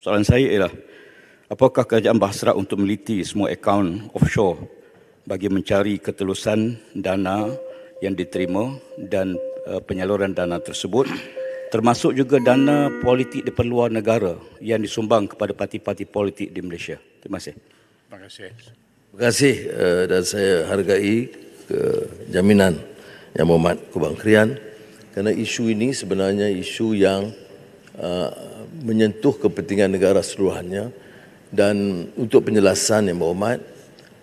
Soalan saya ialah, apakah kerajaan berhasrat untuk meliti semua akaun offshore bagi mencari ketelusan dana yang diterima dan penyaluran dana tersebut, termasuk juga dana politik di luar negara yang disumbang kepada parti-parti politik di Malaysia? Terima kasih. Terima kasih. Terima kasih dan saya hargai jaminan Yang Berhormat Kubang Krian kerana isu ini sebenarnya isu yang menyentuh kepentingan negara seluruhannya, dan untuk penjelasan Yang Berhormat,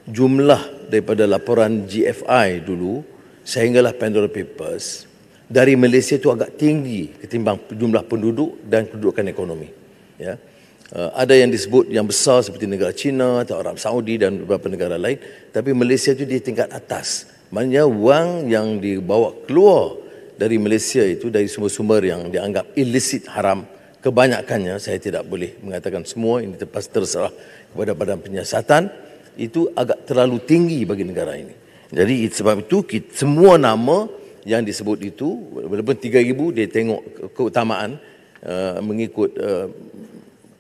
jumlah daripada laporan GFI dulu sehinggalah Pandora Papers dari Malaysia itu agak tinggi ketimbang jumlah penduduk dan kedudukan ekonomi. Ya. Ada yang disebut yang besar seperti negara China atau Arab Saudi dan beberapa negara lain, tapi Malaysia itu di tingkat atas. Maknanya wang yang dibawa keluar dari Malaysia itu dari sumber-sumber yang dianggap illicit, haram, kebanyakannya, saya tidak boleh mengatakan semua, ini terserah kepada Badan Penyiasatan, itu agak terlalu tinggi bagi negara ini. Jadi sebab itu semua nama yang disebut itu, walaupun 3,000, dia tengok keutamaan mengikut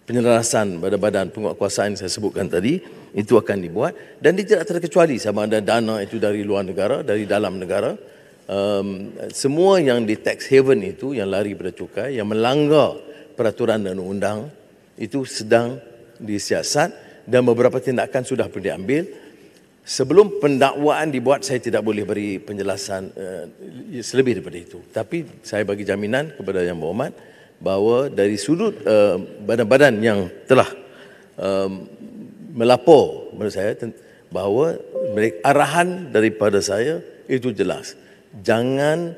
penyelarasan badan-badan penguatkuasaan yang saya sebutkan tadi, itu akan dibuat, dan dia tidak terkecuali sama ada dana itu dari luar negara, dari dalam negara. Semua yang di tax haven itu, yang lari pada cukai, yang melanggar peraturan dan undang, itu sedang disiasat dan beberapa tindakan sudah pun diambil. Sebelum pendakwaan dibuat, saya tidak boleh beri penjelasan selebih daripada itu. Tapi saya bagi jaminan kepada Yang Berhormat bahawa dari sudut badan-badan yang telah melapor kepada saya bahawa arahan daripada saya itu jelas. Jangan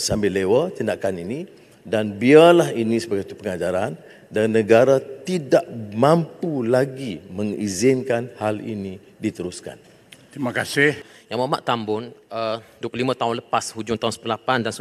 sambil lewa tindakan ini, dan biarlah ini sebagai pengajaran, dan negara tidak mampu lagi mengizinkan hal ini diteruskan. Terima kasih. Yang Berhormat Tambun, 25 tahun lepas, hujung tahun 98 dan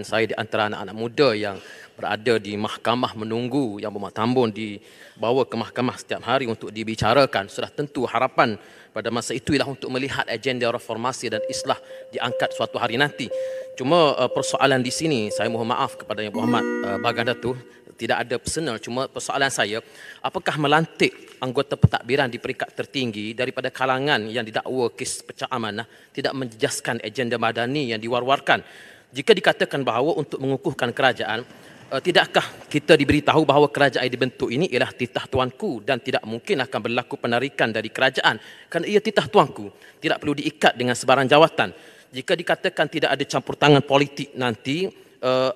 99, saya di antara anak-anak muda yang berada di mahkamah menunggu Yang Berhormat Tambun dibawa ke mahkamah setiap hari untuk dibicarakan. Sudah tentu harapan pada masa itu ialah untuk melihat agenda reformasi dan islah diangkat suatu hari nanti. Cuma persoalan di sini, saya mohon maaf kepada Yang Berhormat Bagan Datuk, tidak ada personal, cuma persoalan saya, apakah melantik anggota pentadbiran di peringkat tertinggi daripada kalangan yang didakwa kes pecah amanah tidak menjejaskan agenda madani yang diwar-warkan? Jika dikatakan bahawa untuk mengukuhkan kerajaan, tidakkah kita diberitahu bahawa kerajaan yang dibentuk ini ialah titah tuanku dan tidak mungkin akan berlaku penarikan dari kerajaan kerana ia titah tuanku, tidak perlu diikat dengan sebarang jawatan? Jika dikatakan tidak ada campur tangan politik nanti,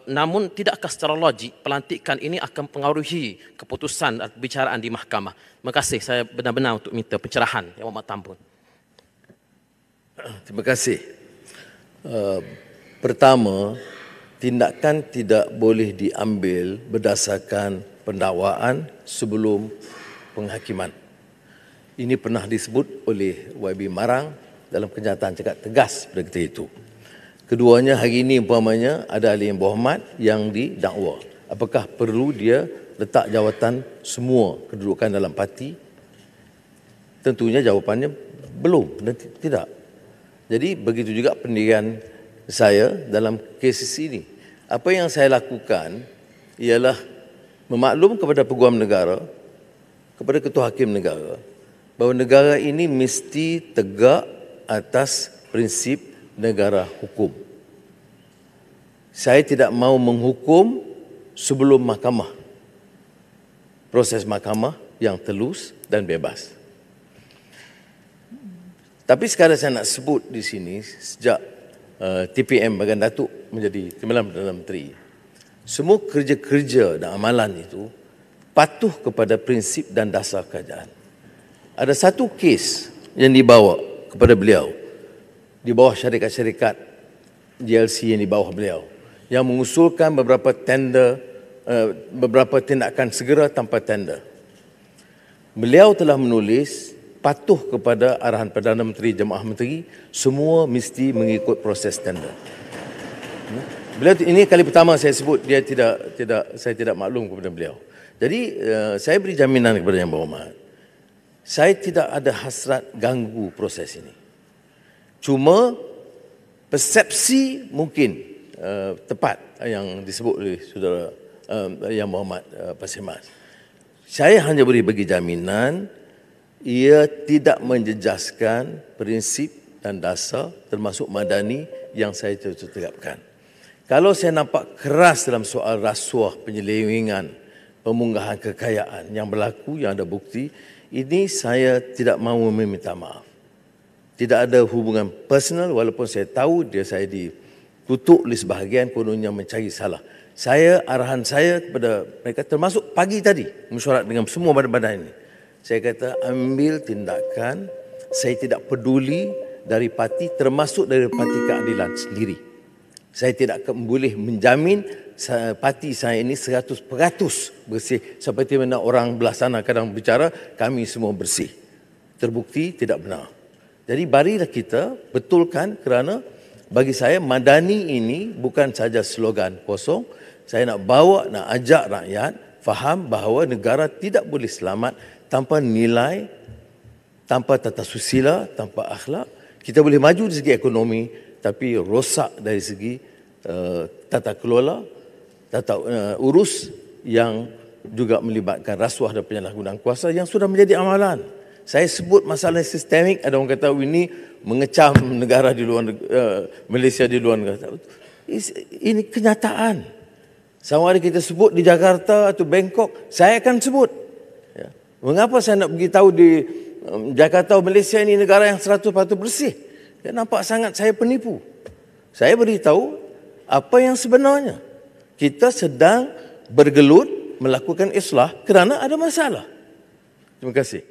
namun tidakkah secara logik pelantikan ini akan pengaruhi keputusan dan pembicaraan di mahkamah? Terima kasih. Saya benar-benar untuk minta pencerahan Yang Berhormat Tambun. Terima kasih. Pertama, tindakan tidak boleh diambil berdasarkan pendakwaan sebelum penghakiman. Ini pernah disebut oleh YB Marang dalam kenyataan cakap tegas pada ketika itu. Keduanya hari ini umpamanya ada ahli Yang Berhormat yang didakwa. Apakah perlu dia letak jawatan semua kedudukan dalam parti? Tentunya jawapannya belum dan tidak. Jadi begitu juga pendirian saya dalam kes ini. Apa yang saya lakukan ialah memaklum kepada Peguam Negara, kepada Ketua Hakim Negara, bahawa negara ini mesti tegak atas prinsip negara hukum. Saya tidak mahu menghukum sebelum mahkamah. Proses mahkamah yang telus dan bebas. Tapi sekarang saya nak sebut di sini, sejak TPM Bagan Datuk menjadi Timbalan Perdana Menteri, semua kerja-kerja dan amalan itu patuh kepada prinsip dan dasar kerajaan. Ada satu kes yang dibawa kepada beliau di bawah syarikat-syarikat GLC yang di bawah beliau, yang mengusulkan beberapa tindakan segera tanpa tender. Beliau telah menulis patuh kepada arahan Perdana Menteri, Jemaah Menteri, semua mesti mengikut proses tender. Beliau ini kali pertama saya sebut, saya tidak maklum kepada beliau. Jadi saya beri jaminan kepada Yang Berhormat, saya tidak ada hasrat ganggu proses ini. Cuma persepsi mungkin tepat yang disebut oleh saudara Yang Muhammad Pasir Mas. Saya hanya boleh bagi jaminan ia tidak menjejaskan prinsip dan dasar termasuk madani yang saya tetapkan. Kalau saya nampak keras dalam soal rasuah, penyelewengan, pemunggahan kekayaan yang berlaku, yang ada bukti, ini saya tidak mahu meminta maaf. Tidak ada hubungan personal walaupun saya tahu saya dikutuk oleh sebahagian kononnya mencari salah. Arahan saya kepada mereka termasuk pagi tadi mesyuarat dengan semua badan-badan ini. Saya kata ambil tindakan, saya tidak peduli dari parti termasuk dari parti keadilan sendiri. Saya tidak boleh menjamin parti saya ini 100% bersih seperti mana orang belah sana kadang bicara kami semua bersih. Terbukti tidak benar. Jadi marilah kita betulkan kerana bagi saya madani ini bukan saja slogan kosong. Saya nak ajak rakyat faham bahawa negara tidak boleh selamat tanpa nilai, tanpa tata susila, tanpa akhlak. Kita boleh maju dari segi ekonomi tapi rosak dari segi tata kelola, tata urus yang juga melibatkan rasuah dan penyalahgunaan kuasa yang sudah menjadi amalan. Saya sebut masalah sistemik, ada orang kata ini mengecam negara di luar Malaysia di luar negara. Ini kenyataan. Sama ada kita sebut di Jakarta atau Bangkok, saya akan sebut. Ya. Mengapa saya nak beritahu di Jakarta atau Malaysia ini negara yang 100% bersih? Ya, nampak sangat saya penipu. Saya beritahu apa yang sebenarnya. Kita sedang bergelut melakukan islah kerana ada masalah. Terima kasih.